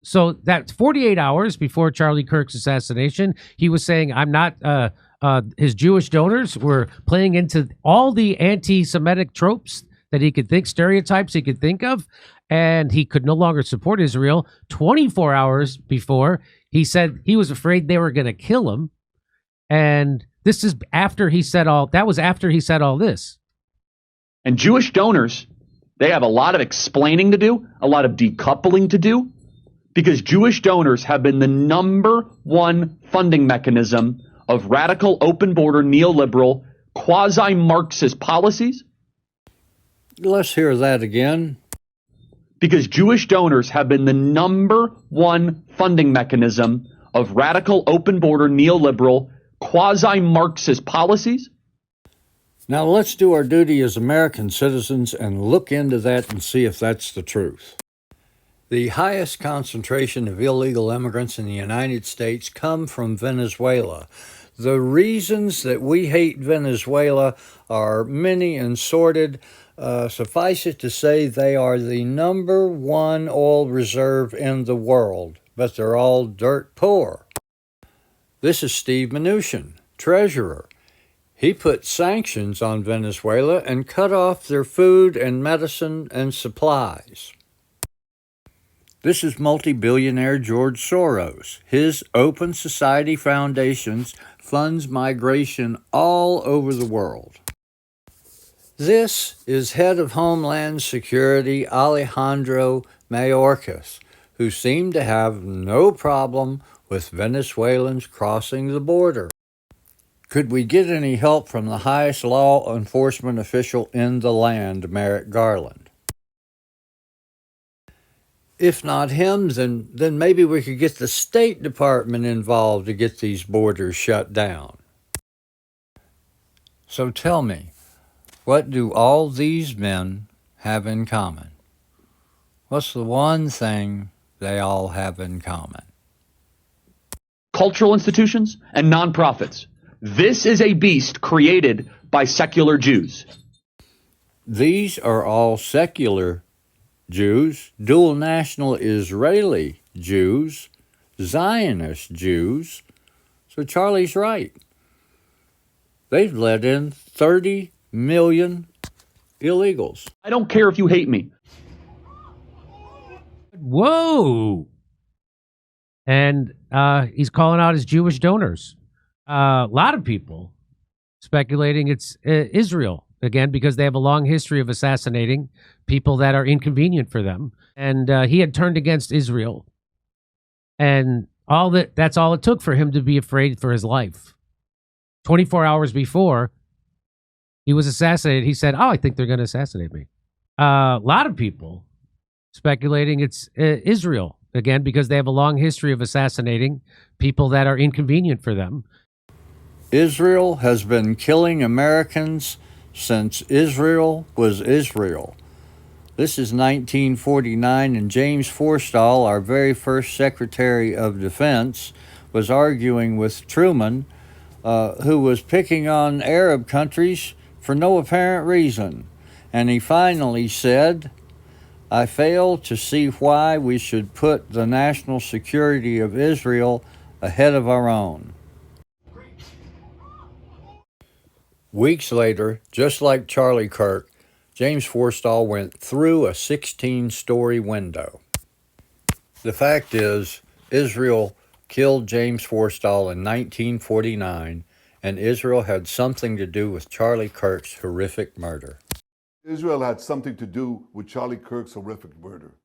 So that's 48 hours before Charlie Kirk's assassination. He was saying, I'm not, his Jewish donors were playing into all the anti-Semitic tropes that he could think, stereotypes he could think of, and he could no longer support Israel. 24 hours before, he said he was afraid they were going to kill him. And this is after he said that was after he said all this. And Jewish donors, they have a lot of explaining to do, a lot of decoupling to do, because Jewish donors have been the number one funding mechanism of radical, open border, neoliberal, quasi-Marxist policies. Let's hear that again. Because Jewish donors have been the number one funding mechanism of radical, open border, neoliberal, quasi-Marxist policies. Now let's do our duty as American citizens and look into that and see if that's the truth. The highest concentration of illegal immigrants in the United States come from Venezuela. The reasons that we hate Venezuela are many and sordid. Suffice it to say they are the number one oil reserve in the world, but they're all dirt poor. This is Steve Mnuchin, treasurer. He put sanctions on Venezuela and cut off their food and medicine and supplies. This is multi-billionaire George Soros. His Open Society Foundations funds migration all over the world. This is head of Homeland Security Alejandro Mayorkas, who seemed to have no problem with Venezuelans crossing the border. Could we get any help from the highest law enforcement official in the land, Merrick Garland? If not him, then maybe we could get the State Department involved to get these borders shut down. So tell me, what do all these men have in common? What's the one thing they all have in common? Cultural institutions and nonprofits. This is a beast created by secular Jews. These are all secular Jews, dual national Israeli Jews, Zionist Jews. So Charlie's right. They've let in 30 million illegals. I don't care if you hate me. Whoa. And he's calling out his Jewish donors. A lot of people speculating it's Israel, again, because they have a long history of assassinating people that are inconvenient for them. And he had turned against Israel. And that's all it took for him to be afraid for his life. 24 hours before he was assassinated, he said, I think they're going to assassinate me. A lot of people speculating it's Israel, again, because they have a long history of assassinating people that are inconvenient for them. Israel has been killing Americans since Israel was Israel. This is 1949, and James Forstall, our very first Secretary of Defense, was arguing with Truman, who was picking on Arab countries for no apparent reason. And he finally said, I fail to see why we should put the national security of Israel ahead of our own. Weeks later, just like Charlie Kirk, James Forstall went through a 16-story window. The fact is, Israel killed James Forstall in 1949, and Israel had something to do with Charlie Kirk's horrific murder. Israel had something to do with Charlie Kirk's horrific murder.